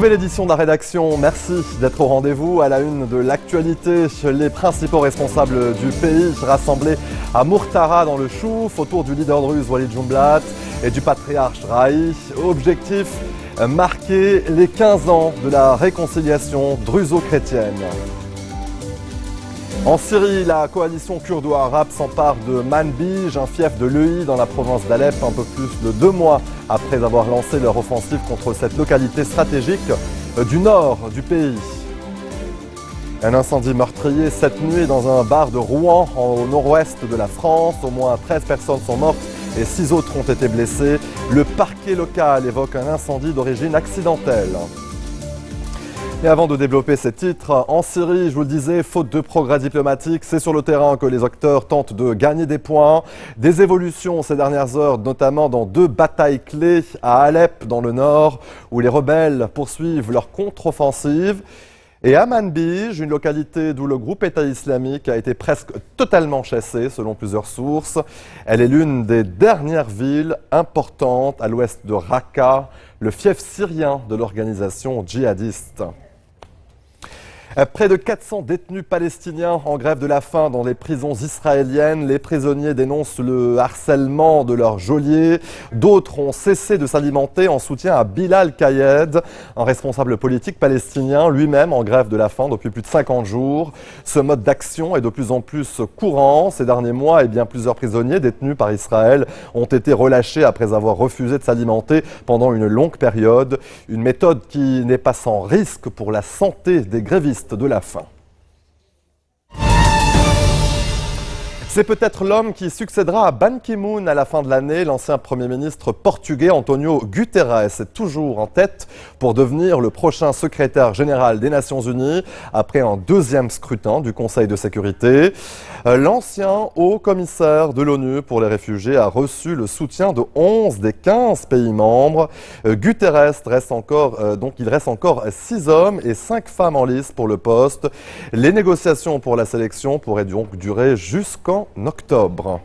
Nouvelle édition de la rédaction, merci d'être au rendez-vous. À la une de l'actualité, les principaux responsables du pays rassemblés à Murtara dans le Chouf autour du leader druze Walid Jumblat et du patriarche Raï. Objectif, marquer les 15 ans de la réconciliation druso-chrétienne. En Syrie, la coalition kurdo-arabe s'empare de Manbij, un fief de l'EI dans la province d'Alep, un peu plus de 2 mois après avoir lancé leur offensive contre cette localité stratégique du nord du pays. Un incendie meurtrier cette nuit dans un bar de Rouen, au nord-ouest de la France. Au moins 13 personnes sont mortes et 6 autres ont été blessées. Le parquet local évoque un incendie d'origine accidentelle. Et avant de développer ces titres, en Syrie, je vous le disais, faute de progrès diplomatique, c'est sur le terrain que les acteurs tentent de gagner des points. Des évolutions ces dernières heures, notamment dans 2 batailles clés à Alep, dans le nord, où les rebelles poursuivent leur contre-offensive. Et à Manbij, une localité d'où le groupe État islamique a été presque totalement chassé, selon plusieurs sources. Elle est l'une des dernières villes importantes à l'ouest de Raqqa, le fief syrien de l'organisation djihadiste. Près de 400 détenus palestiniens en grève de la faim dans les prisons israéliennes. Les prisonniers dénoncent le harcèlement de leurs geôliers. D'autres ont cessé de s'alimenter en soutien à Bilal Kayed, un responsable politique palestinien, lui-même en grève de la faim depuis plus de 50 jours. Ce mode d'action est de plus en plus courant. Ces derniers mois, plusieurs prisonniers détenus par Israël ont été relâchés après avoir refusé de s'alimenter pendant une longue période. Une méthode qui n'est pas sans risque pour la santé des grévistes de la faim. C'est peut-être l'homme qui succédera à Ban Ki-moon à la fin de l'année. L'ancien Premier ministre portugais António Guterres est toujours en tête pour devenir le prochain secrétaire général des Nations Unies après un 2e scrutin du Conseil de sécurité. L'ancien haut commissaire de l'ONU pour les réfugiés a reçu le soutien de 11 des 15 pays membres. Guterres reste encore 6 hommes et 5 femmes en lice pour le poste. Les négociations pour la sélection pourraient donc durer jusqu'en octobre.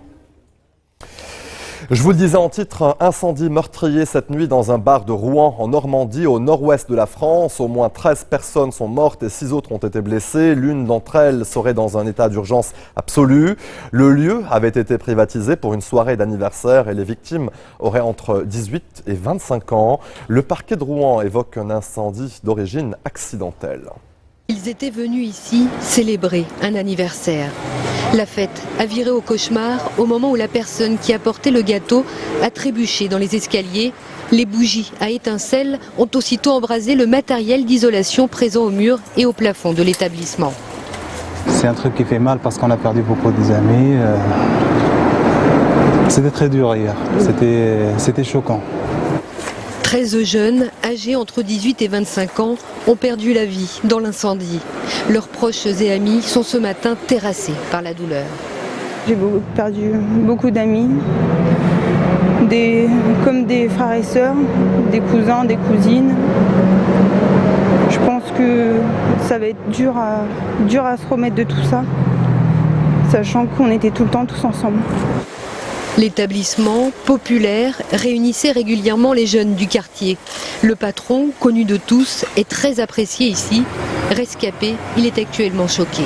Je vous le disais en titre, un incendie meurtrier cette nuit dans un bar de Rouen en Normandie, au nord-ouest de la France. Au moins 13 personnes sont mortes et 6 autres ont été blessées. L'une d'entre elles serait dans un état d'urgence absolu. Le lieu avait été privatisé pour une soirée d'anniversaire et les victimes auraient entre 18 et 25 ans. Le parquet de Rouen évoque un incendie d'origine accidentelle. Ils étaient venus ici célébrer un anniversaire. La fête a viré au cauchemar au moment où la personne qui a porté le gâteau a trébuché dans les escaliers. Les bougies à étincelles ont aussitôt embrasé le matériel d'isolation présent au mur et au plafond de l'établissement. C'est un truc qui fait mal parce qu'on a perdu beaucoup d'amis. C'était très dur hier, c'était choquant. 13 jeunes, âgés entre 18 et 25 ans, ont perdu la vie dans l'incendie. Leurs proches et amis sont ce matin terrassés par la douleur. J'ai perdu beaucoup d'amis, comme des frères et sœurs, des cousins, des cousines. Je pense que ça va être dur à se remettre de tout ça, sachant qu'on était tout le temps tous ensemble. L'établissement, populaire, réunissait régulièrement les jeunes du quartier. Le patron, connu de tous, est très apprécié ici. Rescapé, il est actuellement choqué.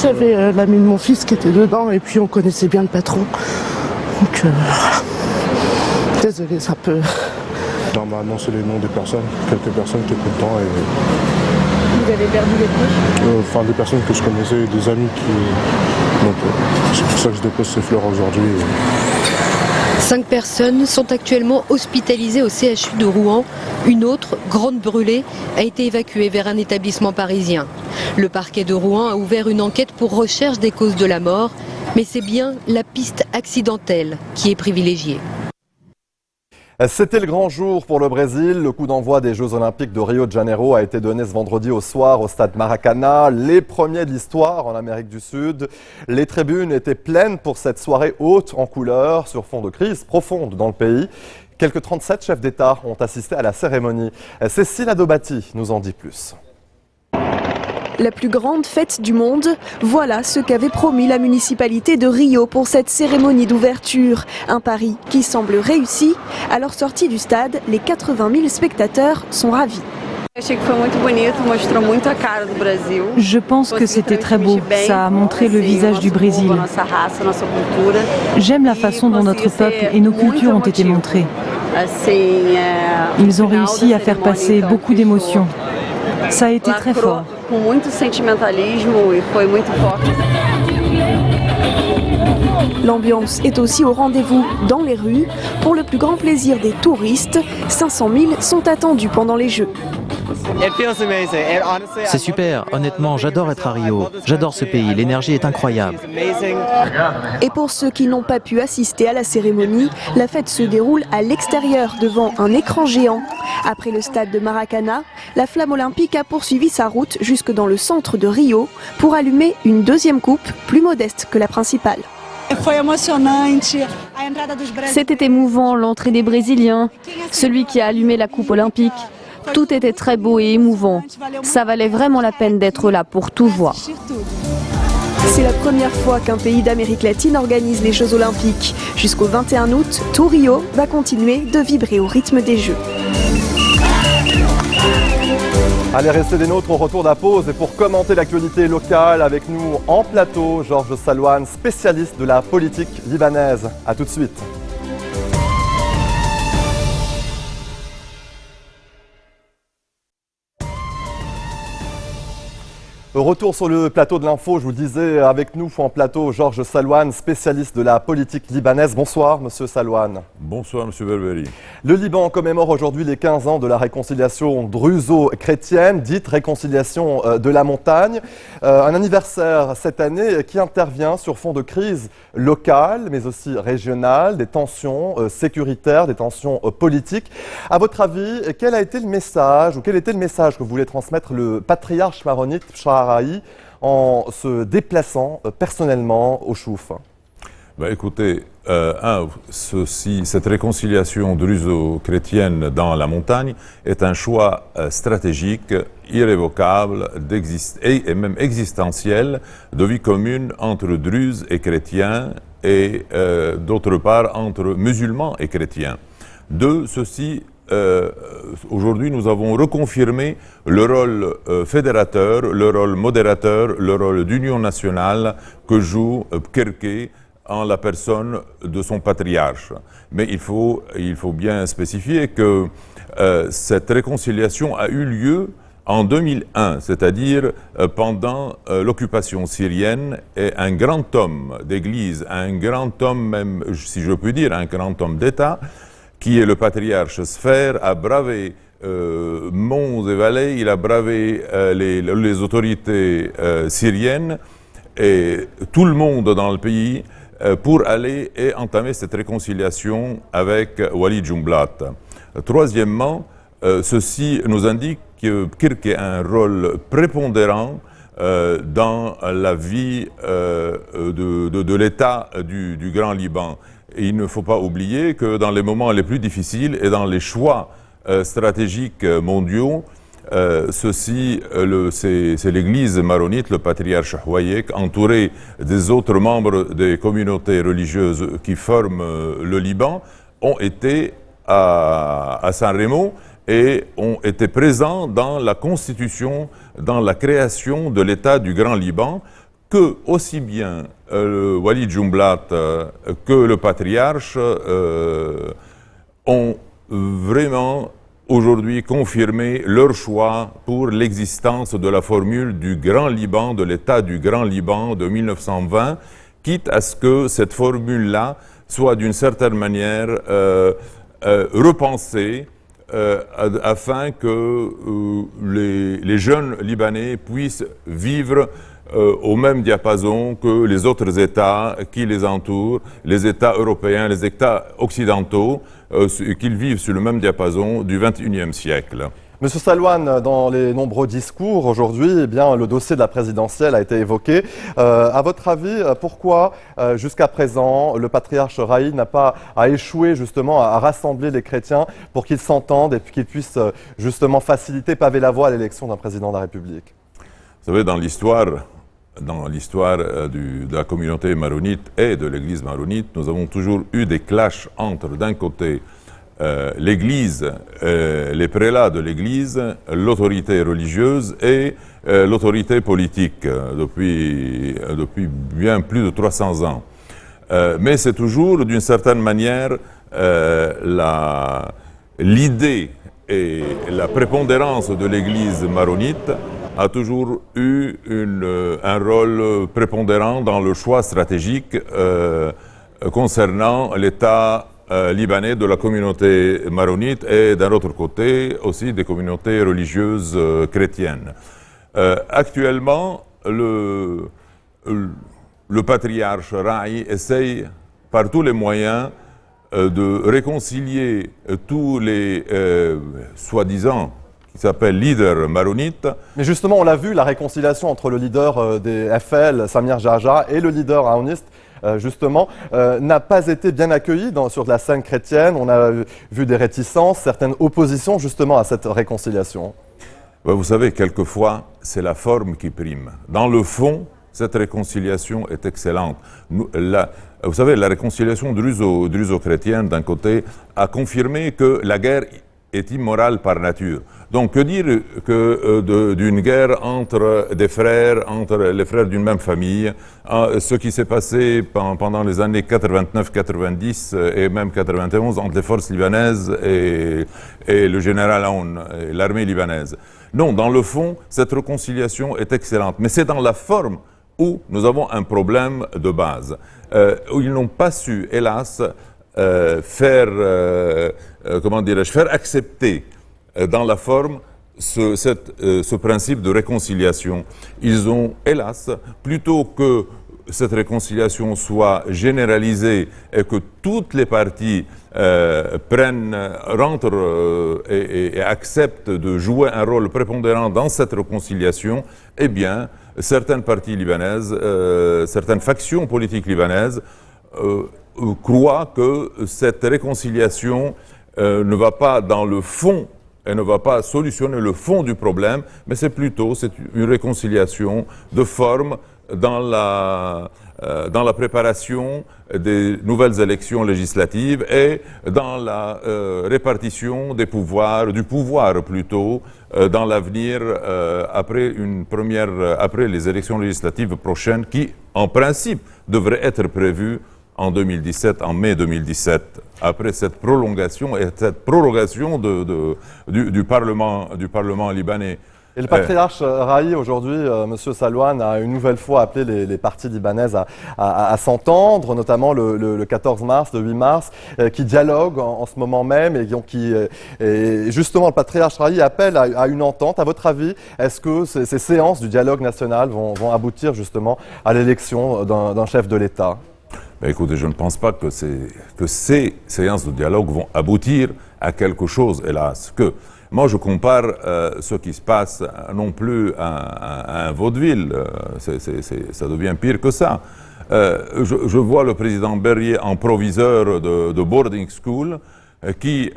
J'avais l'ami de mon fils qui était dedans et puis on connaissait bien le patron. Donc, désolé, ça peut... On m'a annoncé les noms des personnes, quelques personnes qui étaient le temps. Vous avez perdu les proches des personnes que je connaissais, des amis qui... Donc c'est pour ça que je dépose ces fleurs aujourd'hui. 5 personnes sont actuellement hospitalisées au CHU de Rouen. Une autre, grande brûlée, a été évacuée vers un établissement parisien. Le parquet de Rouen a ouvert une enquête pour recherche des causes de la mort, mais c'est bien la piste accidentelle qui est privilégiée. C'était le grand jour pour le Brésil. Le coup d'envoi des Jeux Olympiques de Rio de Janeiro a été donné ce vendredi au soir au stade Maracanã, les premiers de l'histoire en Amérique du Sud. Les tribunes étaient pleines pour cette soirée haute en couleurs sur fond de crise profonde dans le pays. Quelques 37 chefs d'État ont assisté à la cérémonie. Cécile Adobati nous en dit plus. La plus grande fête du monde, voilà ce qu'avait promis la municipalité de Rio pour cette cérémonie d'ouverture. Un pari qui semble réussi. À leur sortie du stade, les 80 000 spectateurs sont ravis. Je pense que c'était très beau, ça a montré le visage du Brésil. J'aime la façon dont notre peuple et nos cultures ont été montrées. Ils ont réussi à faire passer beaucoup d'émotions. Ça a été très fort. L'ambiance est aussi au rendez-vous dans les rues. Pour le plus grand plaisir des touristes, 500 000 sont attendus pendant les Jeux. C'est super, honnêtement, j'adore être à Rio. J'adore ce pays, l'énergie est incroyable. Et pour ceux qui n'ont pas pu assister à la cérémonie, la fête se déroule à l'extérieur devant un écran géant. Après le stade de Maracana, la flamme olympique a poursuivi sa route jusque dans le centre de Rio pour allumer une deuxième coupe plus modeste que la principale. C'était émouvant, l'entrée des Brésiliens, celui qui a allumé la coupe olympique. Tout était très beau et émouvant. Ça valait vraiment la peine d'être là pour tout voir. C'est la première fois qu'un pays d'Amérique latine organise les Jeux olympiques. Jusqu'au 21 août, tout Rio va continuer de vibrer au rythme des Jeux. Allez, restez des nôtres au retour de la pause et pour commenter l'actualité locale avec nous en plateau, Georges Salouane, spécialiste de la politique libanaise. A tout de suite. Retour sur le plateau de l'info, je vous le disais, avec nous en plateau Georges Salouane, spécialiste de la politique libanaise. Bonsoir Monsieur Salouane. Bonsoir Monsieur Berberi. Le Liban commémore aujourd'hui les 15 ans de la réconciliation druso-chrétienne, dite réconciliation de la montagne. Un anniversaire cette année qui intervient sur fond de crise locale, mais aussi régionale, des tensions sécuritaires, des tensions politiques. À votre avis, quel a été le message, ou quel était le message que voulait transmettre le patriarche maronite Shaharahi en se déplaçant personnellement au Chouf? Écoutez, cette réconciliation druso-chrétienne dans la montagne est un choix stratégique, irrévocable et même existentiel de vie commune entre druzes et chrétiens et d'autre part entre musulmans et chrétiens. Aujourd'hui, nous avons reconfirmé le rôle fédérateur, le rôle modérateur, le rôle d'union nationale que joue Kirke en la personne de son patriarche. Mais il faut bien spécifier que cette réconciliation a eu lieu en 2001, c'est-à-dire pendant l'occupation syrienne, et un grand homme d'Église, un grand homme même, si je puis dire, un grand homme d'État, qui est le patriarche Sphère, a bravé monts et vallées, il a bravé les autorités syriennes et tout le monde dans le pays pour aller et entamer cette réconciliation avec Walid Jumblat. Troisièmement, ceci nous indique que Kirke a un rôle prépondérant dans la vie de l'État du Grand Liban. Et il ne faut pas oublier que dans les moments les plus difficiles et dans les choix stratégiques mondiaux, c'est l'Église maronite, le patriarche Houayek, entouré des autres membres des communautés religieuses qui forment le Liban, ont été à San Remo et ont été présents dans la constitution, dans la création de l'État du Grand Liban, que aussi bien Walid Jumblat que le patriarche ont vraiment aujourd'hui confirmé leur choix pour l'existence de la formule du Grand Liban, de l'État du Grand Liban de 1920, quitte à ce que cette formule-là soit d'une certaine manière repensée afin que les jeunes Libanais puissent vivre au même diapason que les autres États qui les entourent, les États européens, les États occidentaux, qu'ils vivent sur le même diapason du XXIe siècle. Monsieur Salouane, dans les nombreux discours aujourd'hui, le dossier de la présidentielle a été évoqué. À votre avis, pourquoi jusqu'à présent le patriarche Raï a échoué justement à rassembler les chrétiens pour qu'ils s'entendent et qu'ils puissent justement faciliter, paver la voie à l'élection d'un président de la République? savez, dans l'histoire de la communauté maronite et de l'église maronite, nous avons toujours eu des clashs entre, d'un côté, l'église, les prélats de l'église, l'autorité religieuse et l'autorité politique depuis bien plus de 300 ans. Mais c'est toujours, d'une certaine manière, l'idée et la prépondérance de l'église maronite a toujours eu un rôle prépondérant dans le choix stratégique concernant l'État libanais de la communauté maronite et d'un autre côté aussi des communautés religieuses chrétiennes. Actuellement, le patriarche Rai essaye par tous les moyens de réconcilier tous les soi-disant qui s'appellent leaders maronites. Mais justement, on l'a vu, la réconciliation entre le leader des FL, Samir Jarja, et le leader aouniste, justement, n'a pas été bien accueillie sur la scène chrétienne. On a vu des réticences, certaines oppositions justement à cette réconciliation. Vous savez, quelquefois, c'est la forme qui prime. Dans le fond, cette réconciliation est excellente. Vous savez, la réconciliation druso-chrétienne, d'un côté, a confirmé que la guerre est immorale par nature. Donc, que dire d'une guerre entre des frères, entre les frères d'une même famille, ce qui s'est passé pendant les années 89-90 et même 91 entre les forces libanaises et le général Aoun, et l'armée libanaise. Non, dans le fond, cette réconciliation est excellente, mais c'est dans la forme où nous avons un problème de base, où ils n'ont pas su, hélas, faire accepter dans la forme ce principe de réconciliation. Ils ont, hélas, plutôt que cette réconciliation soit généralisée et que toutes les parties rentrent et acceptent de jouer un rôle prépondérant dans cette réconciliation, eh bien, certaines parties libanaises, certaines factions politiques libanaises croient que cette réconciliation ne va pas dans le fond, elle ne va pas solutionner le fond du problème, mais c'est une réconciliation de forme dans la préparation des nouvelles élections législatives et dans la répartition des pouvoirs, du pouvoir plutôt, dans l'avenir après les élections législatives prochaines qui, en principe, devraient être prévues en 2017, en mai 2017, après cette prolongation et cette prorogation du Parlement libanais. Et le patriarche Rai, aujourd'hui, M. Salouane, a une nouvelle fois appelé les parties libanaises à s'entendre, notamment le 14 mars, le 8 mars, qui dialoguent en ce moment même. Et justement, le patriarche Rai appelle à une entente. À votre avis, est-ce que ces séances du dialogue national vont aboutir justement à l'élection d'un chef de l'État ? Écoutez, je ne pense pas que ces séances de dialogue vont aboutir à quelque chose, hélas. Moi, je compare ce qui se passe non plus à un vaudeville, ça devient pire que ça. Je vois le président Berrier en proviseur de boarding school qui,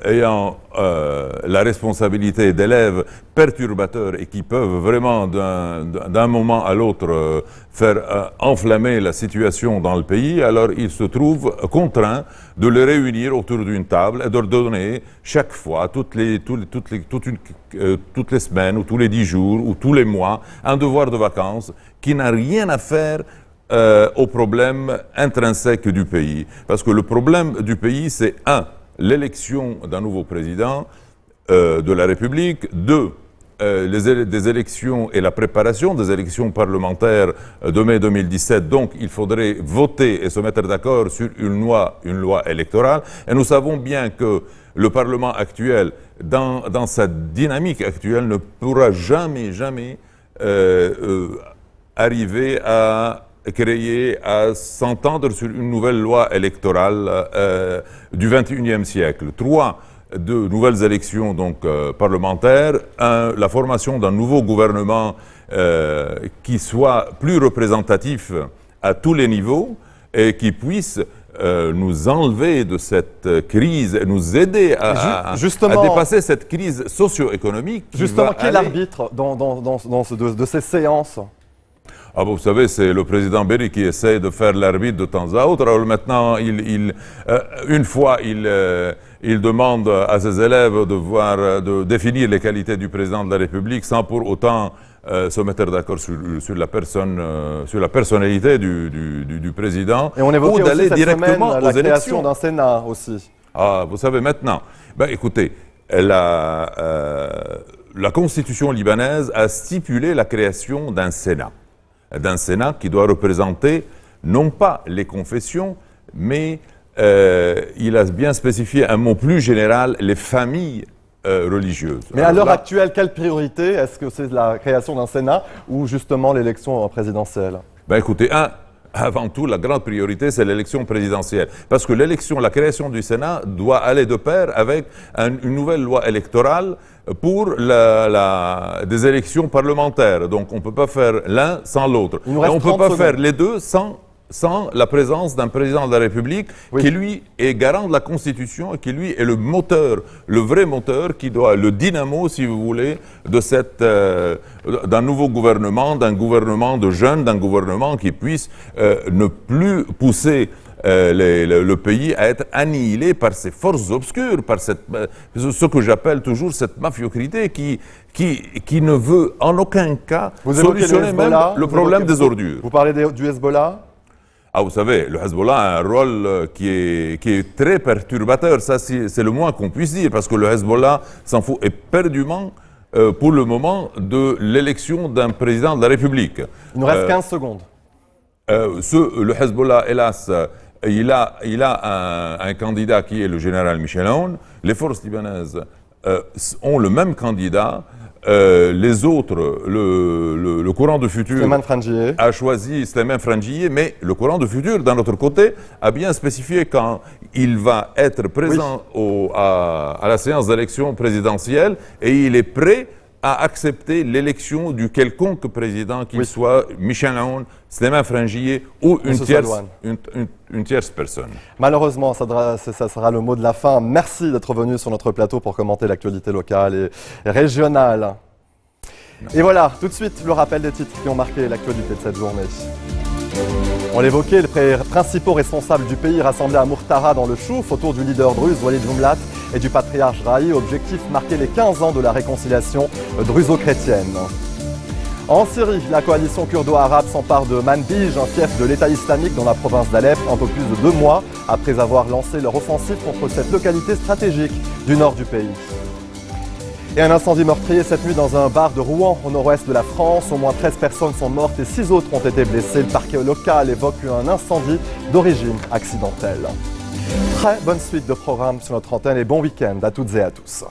ayant la responsabilité d'élèves perturbateurs et qui peuvent vraiment d'un moment à l'autre faire enflammer la situation dans le pays, alors il se trouve contraint de les réunir autour d'une table et de leur donner chaque fois, toutes les semaines ou tous les 10 jours ou tous les mois, un devoir de vacances qui n'a rien à faire au problème intrinsèque du pays. Parce que le problème du pays, c'est 1, l'élection d'un nouveau président de la République, 2, des élections et la préparation des élections parlementaires de mai 2017. Donc, il faudrait voter et se mettre d'accord sur une loi électorale. Et nous savons bien que le Parlement actuel, dans sa dynamique actuelle, ne pourra jamais arriver à s'entendre sur une nouvelle loi électorale du XXIe siècle. 3, de nouvelles élections donc parlementaires, la formation d'un nouveau gouvernement qui soit plus représentatif à tous les niveaux et qui puisse nous enlever de cette crise, nous aider à dépasser cette crise socio-économique. Justement, qui est l'arbitre de ces séances? Ah bon, vous savez, c'est le président Berry qui essaie de faire l'arbitre de temps à autre. Alors maintenant, une fois, il demande à ses élèves de définir les qualités du président de la République sans pour autant se mettre d'accord sur la personnalité du président. Et on évoquait aussi cette directement semaine la création d'un Sénat aussi. Ah, vous savez maintenant. Ben, écoutez, la Constitution libanaise a stipulé la création d'un Sénat qui doit représenter non pas les confessions, mais il a bien spécifié un mot plus général, les familles religieuses. Mais à l'heure actuelle, quelle priorité? Est-ce que c'est la création d'un Sénat ou justement l'élection présidentielle? Ben écoutez, avant tout, la grande priorité, c'est l'élection présidentielle. Parce que la création du Sénat doit aller de pair avec une nouvelle loi électorale pour des élections parlementaires. Donc on ne peut pas faire l'un sans l'autre. Et on ne peut pas faire les deux sans la présence d'un président de la République qui, lui, est garant de la Constitution et qui, lui, est le moteur, le vrai moteur, le dynamo, si vous voulez, d'un nouveau gouvernement, d'un gouvernement de jeunes, d'un gouvernement qui puisse ne plus pousser le pays à être annihilé par ces forces obscures, par ce que j'appelle toujours cette mafiocrité qui ne veut en aucun cas solutionner même le problème des ordures. Vous parlez du Hezbollah? Ah, vous savez, le Hezbollah a un rôle qui est très perturbateur, ça c'est le moins qu'on puisse dire, parce que le Hezbollah s'en fout éperdument pour le moment de l'élection d'un président de la République. Il nous reste 15 secondes. Le Hezbollah, hélas, il a un candidat qui est le général Michel Aoun. Les forces libanaises ont le même candidat. Les autres, le courant de futur a choisi Slimane Frangieh, mais le courant de futur, d'un autre côté, a bien spécifié quand il va être présent à la séance d'élection présidentielle et il est prêt à accepter l'élection du quelconque président, qu'il soit Michel Aoun, Slimane Frangieh ou une tierce personne. Malheureusement, ça sera le mot de la fin. Merci d'être venu sur notre plateau pour commenter l'actualité locale et régionale. Et voilà, tout de suite, le rappel des titres qui ont marqué l'actualité de cette journée. On l'évoquait, les principaux responsables du pays rassemblés à Murtara dans le Chouf autour du leader druze Walid Jumblat et du patriarche Raï. Objectif, marquer les 15 ans de la réconciliation druso-chrétienne. En Syrie, la coalition kurdo-arabe s'empare de Manbij, un fief de l'État islamique dans la province d'Alep, un peu plus de 2 mois après avoir lancé leur offensive contre cette localité stratégique du nord du pays. Et un incendie meurtrier cette nuit dans un bar de Rouen, au nord-ouest de la France. Au moins 13 personnes sont mortes et 6 autres ont été blessées. Le parquet local évoque un incendie d'origine accidentelle. Très bonne suite de programmes sur notre antenne et bon week-end à toutes et à tous.